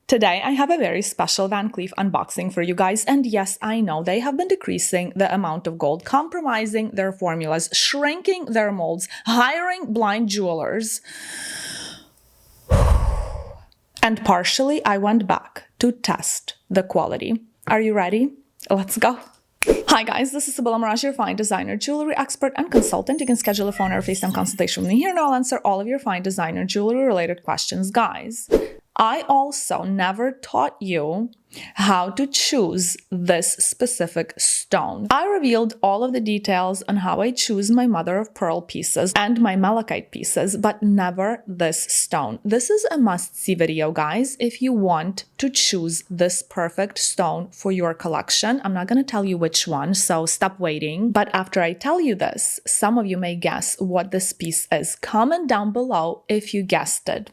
Today, I have a very special Van Cleef unboxing for you guys, and yes, I know they have been decreasing the amount of gold, compromising their formulas, shrinking their molds, hiring blind jewelers. And partially, I went back to test the quality. Are you ready? Let's go. Hi guys, this is Sabila Mirage, your fine designer, jewelry expert, and consultant. You can schedule a phone or FaceTime consultation with me here, and I'll answer all of your fine designer jewelry related questions. Guys, I also never taught you how to choose this specific stone. I revealed all of the details on how I choose my mother of pearl pieces and my malachite pieces, but never this stone. This is a must-see video, guys, if you want to choose this perfect stone for your collection. I'm not going to tell you which one, so stop waiting. But after I tell you this, some of you may guess what this piece is. Comment down below if you guessed it.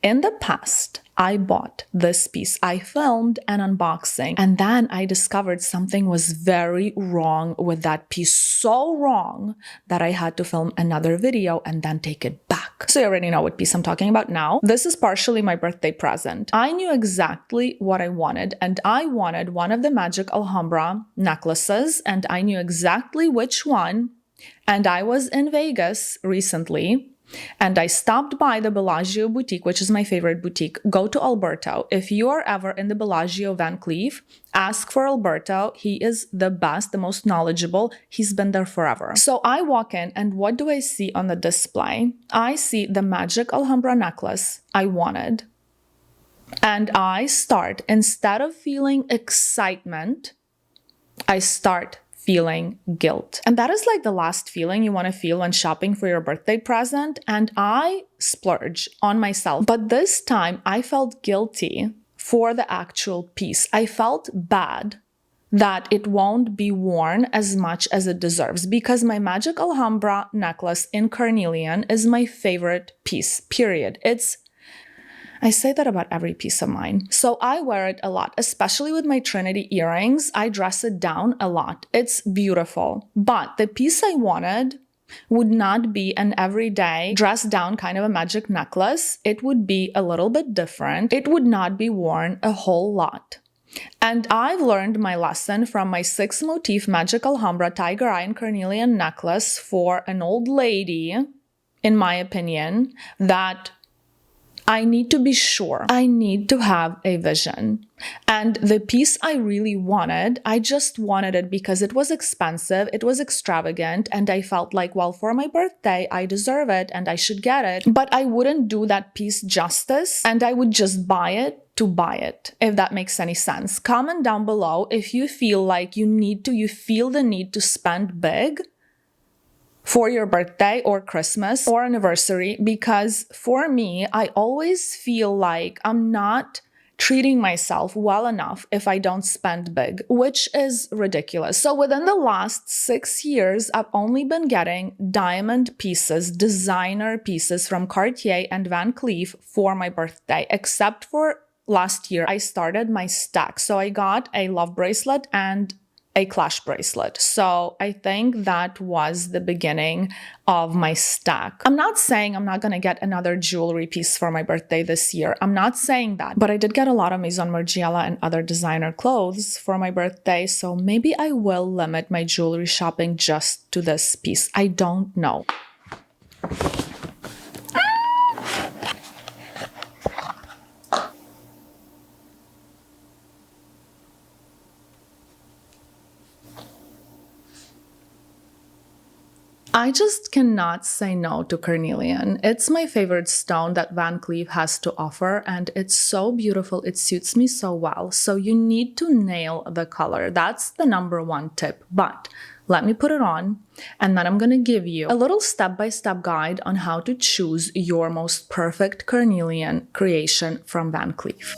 In the past, I bought this piece. I filmed an unboxing, and then I discovered something was very wrong with that piece. So wrong that I had to film another video and then take it back. So you already know what piece I'm talking about now. This is partially my birthday present. I knew exactly what I wanted, and I wanted one of the magic Alhambra necklaces, and I knew exactly which one. And I was in Vegas recently, and I stopped by the Bellagio boutique, which is my favorite boutique. Go to Alberto. If you are ever in the Bellagio Van Cleef, ask for Alberto. He is the best, the most knowledgeable. He's been there forever. So I walk in, and what do I see on the display? I see the magic Alhambra necklace I wanted. And I start, instead of feeling excitement, I start feeling guilt. And that is like the last feeling you want to feel when shopping for your birthday present. And I splurge on myself. But this time I felt guilty for the actual piece. I felt bad that it won't be worn as much as it deserves, because my magic Alhambra necklace in carnelian is my favorite piece, period. I say that about every piece of mine. So I wear it a lot, especially with my Trinity earrings. I dress it down a lot. It's beautiful. But the piece I wanted would not be an everyday dress down kind of a magic necklace. It would be a little bit different. It would not be worn a whole lot. And I've learned my lesson from my 6-motif magic Alhambra tiger eye and carnelian necklace for an old lady, in my opinion, that I need to be sure. I need to have a vision. And the piece I really wanted, I just wanted it because it was expensive, it was extravagant, and I felt like, well, for my birthday, I deserve it and I should get it. But I wouldn't do that piece justice, and I would just buy it to buy it, if that makes any sense. Comment down below if you feel like you feel the need to spend big for your birthday or Christmas or anniversary, because for me, I always feel like I'm not treating myself well enough if I don't spend big, which is ridiculous. So within the last 6 years, I've only been getting diamond pieces, designer pieces from Cartier and Van Cleef for my birthday, except for last year, I started my stack. So I got a love bracelet and a clash bracelet. So I think that was the beginning of my stack. I'm not saying I'm not going to get another jewelry piece for my birthday this year. I'm not saying that. But I did get a lot of Maison Margiela and other designer clothes for my birthday. So maybe I will limit my jewelry shopping just to this piece. I don't know. I just cannot say no to carnelian. It's my favorite stone that Van Cleef has to offer, and it's so beautiful. It suits me so well. So you need to nail the color. That's the #1 tip. But let me put it on, and then I'm going to give you a little step-by-step guide on how to choose your most perfect carnelian creation from Van Cleef.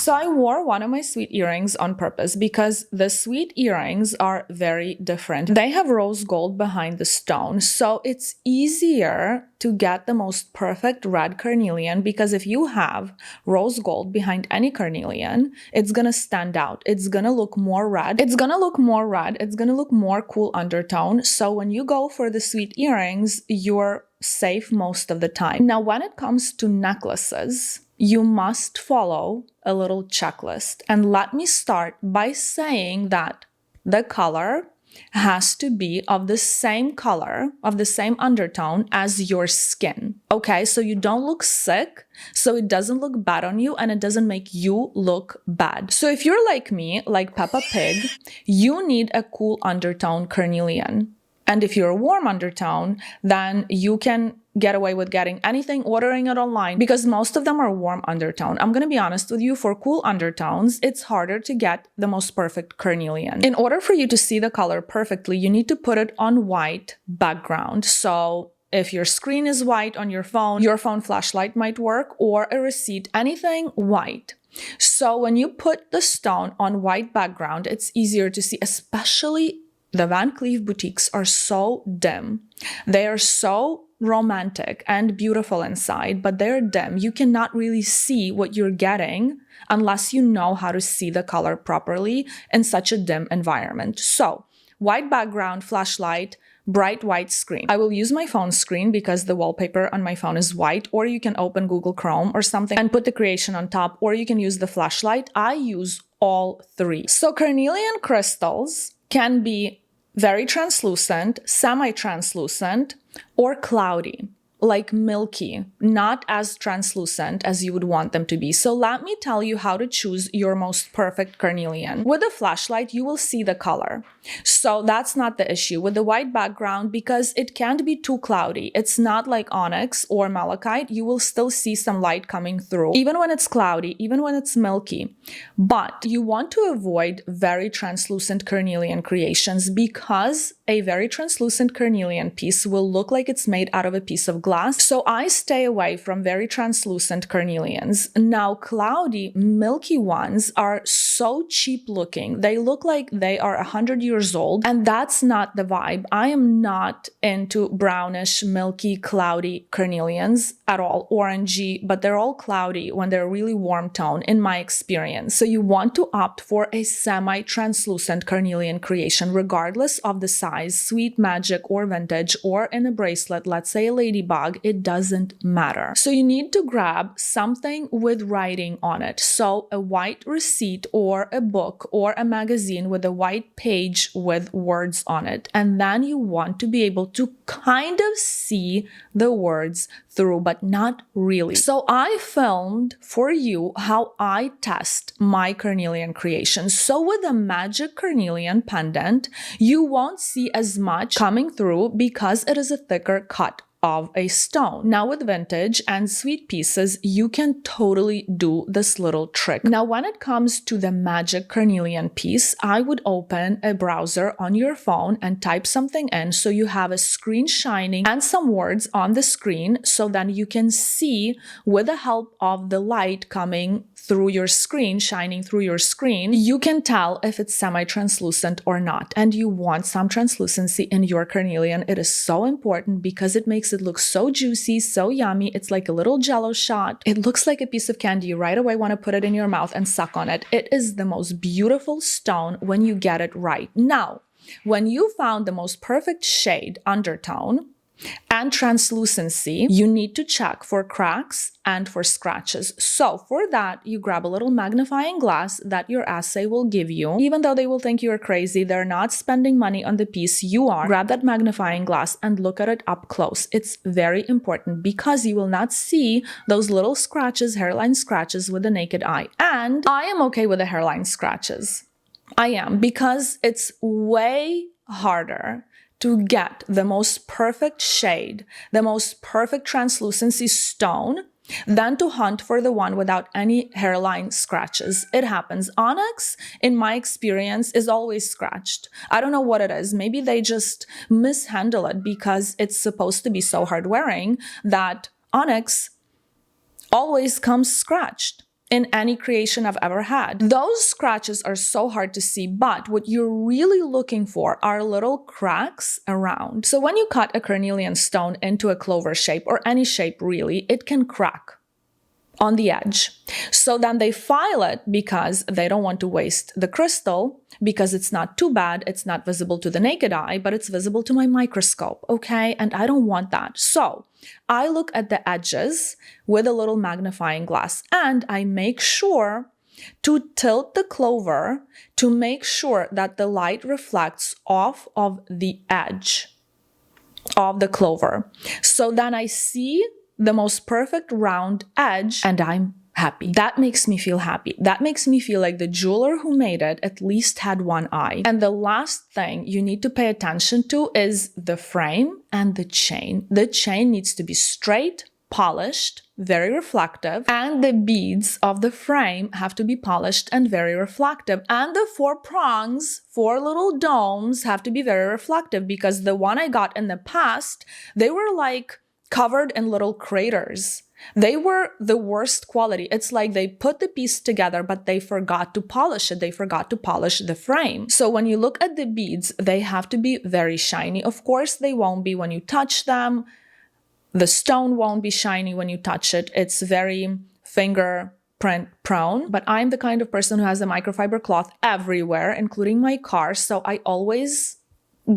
So I wore one of my sweet earrings on purpose because the sweet earrings are very different. They have rose gold behind the stone, so it's easier to get the most perfect red carnelian, because if you have rose gold behind any carnelian, it's gonna stand out. It's gonna look more red. It's gonna look more red. It's gonna look more cool undertone. So when you go for the sweet earrings, you're safe most of the time. Now, when it comes to necklaces, you must follow a little checklist. And let me start by saying that the color has to be of the same color, of the same undertone as your skin. Okay, so you don't look sick, so it doesn't look bad on you and it doesn't make you look bad. So if you're like me, like Peppa Pig, you need a cool undertone carnelian. And if you're a warm undertone, then you can get away with getting anything, ordering it online, because most of them are warm undertone. I'm gonna be honest with you, for cool undertones, it's harder to get the most perfect carnelian. In order for you to see the color perfectly, you need to put it on white background. So if your screen is white on your phone flashlight might work, or a receipt, anything white. So when you put the stone on white background, it's easier to see, especially the Van Cleef boutiques are so dim. They are so romantic and beautiful inside, but they're dim. You cannot really see what you're getting unless you know how to see the color properly in such a dim environment. So, white background, flashlight, bright white screen. I will use my phone screen because the wallpaper on my phone is white, or you can open Google Chrome or something and put the creation on top, or you can use the flashlight. I use all three. So carnelian crystals can be very translucent, semi-translucent, or cloudy, like milky, not as translucent as you would want them to be. So let me tell you how to choose your most perfect carnelian. With a flashlight, you will see the color. So that's not the issue. With the white background, because it can't be too cloudy, it's not like onyx or malachite, you will still see some light coming through, even when it's cloudy, even when it's milky. But you want to avoid very translucent carnelian creations, because a very translucent carnelian piece will look like it's made out of a piece of glass. So I stay away from very translucent carnelians. Now, cloudy, milky ones are so cheap looking. They look like they are 100 years old, and that's not the vibe. I am not into brownish, milky, cloudy carnelians at all. Orangey, but they're all cloudy when they're really warm tone in my experience. So you want to opt for a semi-translucent carnelian creation, regardless of the size, sweet magic or vintage, or in a bracelet, let's say a ladybug, it doesn't matter. So you need to grab something with writing on it. So a white receipt or a book or a magazine with a white page with words on it. And then you want to be able to kind of see the words through, but not really. So I filmed for you how I test my carnelian creations. So with a magic carnelian pendant, you won't see as much coming through because it is a thicker cut of a stone. Now with vintage and sweet pieces, you can totally do this little trick. Now when it comes to the magic carnelian piece, I would open a browser on your phone and type something in so you have a screen shining and some words on the screen, so then you can see with the help of the light coming through your screen, shining through your screen, you can tell if it's semi-translucent or not. And you want some translucency in your carnelian. It is so important because it makes it look so juicy, so yummy. It's like a little jello shot. It looks like a piece of candy. You right away want to put it in your mouth and suck on it. It is the most beautiful stone when you get it right. Now, when you found the most perfect shade, undertone, and translucency, you need to check for cracks and for scratches. So for that, you grab a little magnifying glass that your assay will give you. Even though they will think you're crazy, they're not spending money on the piece, you are. Grab that magnifying glass and look at it up close. It's very important because you will not see those little scratches, hairline scratches with the naked eye. And I am okay with the hairline scratches. I am, because it's way harder to get the most perfect shade, the most perfect translucency stone, than to hunt for the one without any hairline scratches. It happens. Onyx, in my experience, is always scratched. I don't know what it is. Maybe they just mishandle it because it's supposed to be so hard wearing that onyx always comes scratched. in any creation I've ever had. Those scratches are so hard to see, but what you're really looking for are little cracks around. So when you cut a carnelian stone into a clover shape, or any shape really, it can crack on the edge. So then they file it because they don't want to waste the crystal, because it's not too bad, it's not visible to the naked eye, but it's visible to my microscope, okay? And I don't want that. So I look at the edges with a little magnifying glass, and I make sure to tilt the clover to make sure that the light reflects off of the edge of the clover. So then I see the most perfect round edge, and I'm happy. That makes me feel happy. That makes me feel like the jeweler who made it at least had one eye. And the last thing you need to pay attention to is the frame and the chain. The chain needs to be straight, polished, very reflective, and the beads of the frame have to be polished and very reflective. And the 4 prongs, 4 little domes, have to be very reflective, because the one I got in the past, they were like covered in little craters. They were the worst quality. It's like they put the piece together, but they forgot to polish it. They forgot to polish the frame. So when you look at the beads, they have to be very shiny. Of course, they won't be when you touch them. The stone won't be shiny when you touch it. It's very fingerprint prone, but I'm the kind of person who has a microfiber cloth everywhere, including my car. So I always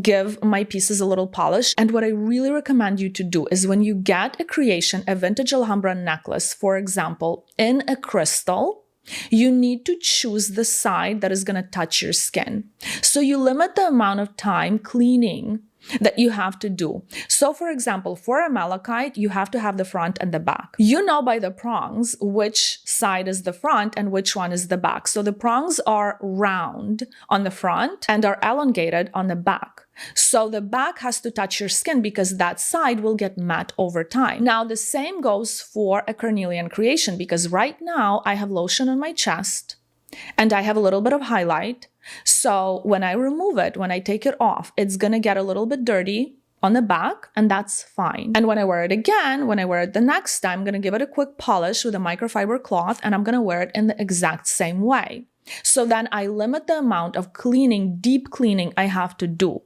give my pieces a little polish. And what I really recommend you to do is, when you get a creation, a vintage Alhambra necklace, for example, in a crystal, you need to choose the side that is going to touch your skin. So you limit the amount of time cleaning that you have to do. So for example, for a malachite, you have to have the front and the back. You know by the prongs which side is the front and which one is the back. So the prongs are round on the front and are elongated on the back. So the back has to touch your skin, because that side will get matte over time. Now the same goes for a carnelian creation, because right now I have lotion on my chest and I have a little bit of highlight. So when I remove it, when I take it off, it's going to get a little bit dirty on the back, and that's fine. And when I wear it again, when I wear it the next time, I'm going to give it a quick polish with a microfiber cloth, and I'm going to wear it in the exact same way. So then I limit the amount of cleaning, deep cleaning I have to do,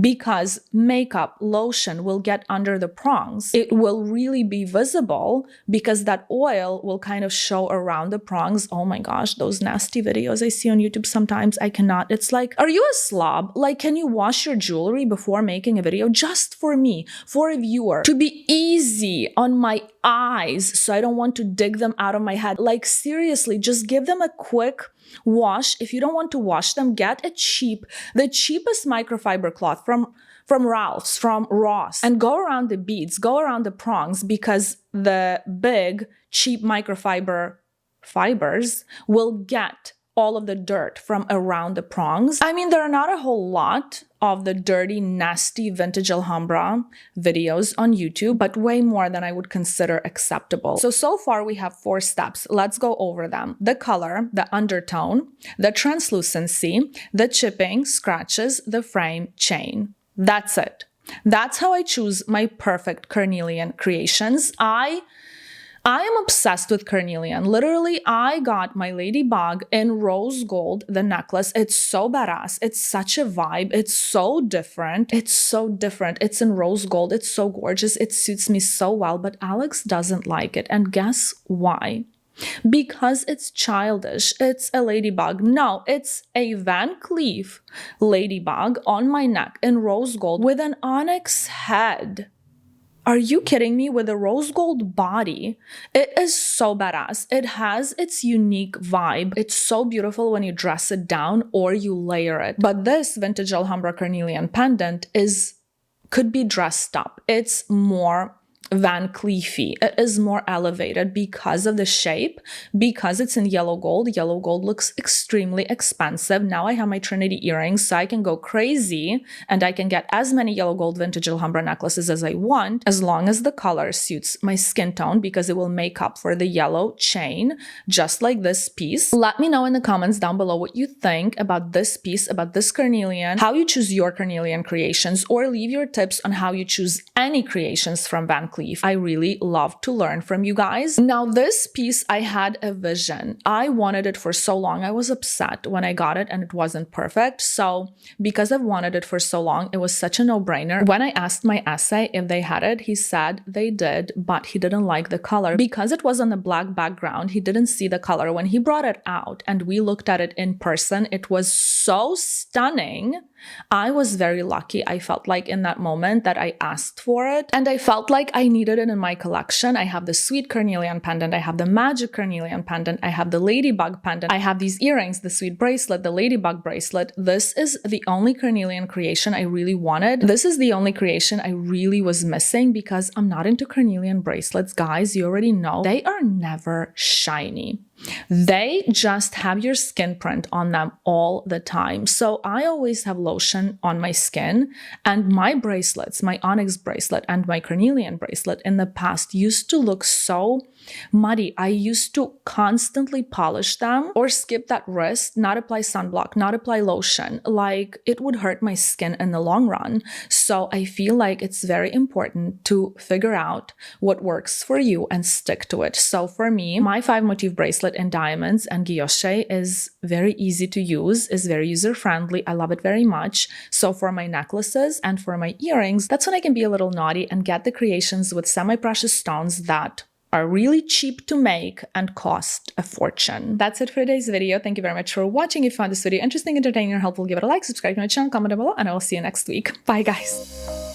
because makeup, lotion will get under the prongs. It will really be visible because that oil will kind of show around the prongs. Oh my gosh, those nasty videos I see on YouTube sometimes, I cannot. It's like, are you a slob? Like, can you wash your jewelry before making a video? Just for me, for a viewer, to be easy on my eyes so I don't want to dig them out of my head. Like seriously, just give them a quick wash. If you don't want to wash them, get the cheapest microfiber cloth from Ralph's, from Ross, and go around the beads, go around the prongs, because the big, cheap microfiber fibers will get all of the dirt from around the prongs. I mean, there are not a whole lot of the dirty, nasty vintage Alhambra videos on YouTube, but way more than I would consider acceptable. So far we have 4 steps. Let's go over them. The color, the undertone, the translucency, the chipping, scratches, the frame, chain. That's it. That's how I choose my perfect carnelian creations. I am obsessed with carnelian. Literally, I got my ladybug in rose gold, the necklace. It's so badass. It's such a vibe. It's so different. It's so different. It's in rose gold. It's so gorgeous. It suits me so well, but Alex doesn't like it. And guess why? Because it's childish. It's a ladybug. No, it's a Van Cleef ladybug on my neck in rose gold with an onyx head. Are you kidding me? With a rose gold body. It is so badass. It has its unique vibe. It's so beautiful when you dress it down or you layer it. But this vintage Alhambra carnelian pendant could be dressed up. It's more Van Cleefy. It is more elevated because of the shape, because it's in yellow gold. Yellow gold looks extremely expensive. Now I have my Trinity earrings, so I can go crazy and I can get as many yellow gold vintage Alhambra necklaces as I want, as long as the color suits my skin tone, because it will make up for the yellow chain, just like this piece. Let me know in the comments down below what you think about this piece, about this carnelian, how you choose your carnelian creations, or leave your tips on how you choose any creations from Van Cleef. Cleef. I really love to learn from you guys. Now, this piece, I had a vision. I wanted it for so long. I was upset when I got it and it wasn't perfect. So because I've wanted it for so long, it was such a no-brainer. When I asked my essay if they had it, he said they did, but he didn't like the color. Because it was on a black background, he didn't see the color. When he brought it out and we looked at it in person, it was so stunning. I was very lucky. I felt like in that moment that I asked for it and I felt like I needed it in my collection. I have the sweet carnelian pendant. I have the magic carnelian pendant. I have the ladybug pendant. I have these earrings, the sweet bracelet, the ladybug bracelet. This is the only carnelian creation I really wanted. This is the only creation I really was missing because I'm not into carnelian bracelets. Guys, you already know they are never shiny. They just have your skin print on them all the time. So I always have lotion on my skin, and my bracelets, my onyx bracelet and my carnelian bracelet in the past used to look so muddy. I used to constantly polish them or skip that wrist, not apply sunblock, not apply lotion. Like it would hurt my skin in the long run. So I feel like it's very important to figure out what works for you and stick to it. So for me, my 5-motif bracelet in diamonds and guilloche is very easy to use, is very user-friendly. I love it very much. So for my necklaces and for my earrings, that's when I can be a little naughty and get the creations with semi-precious stones that are really cheap to make and cost a fortune. That's it for today's video. Thank you very much for watching. If you found this video interesting, entertaining, or helpful, give it a like, subscribe to my channel, comment down below, and I will see you next week. Bye, guys.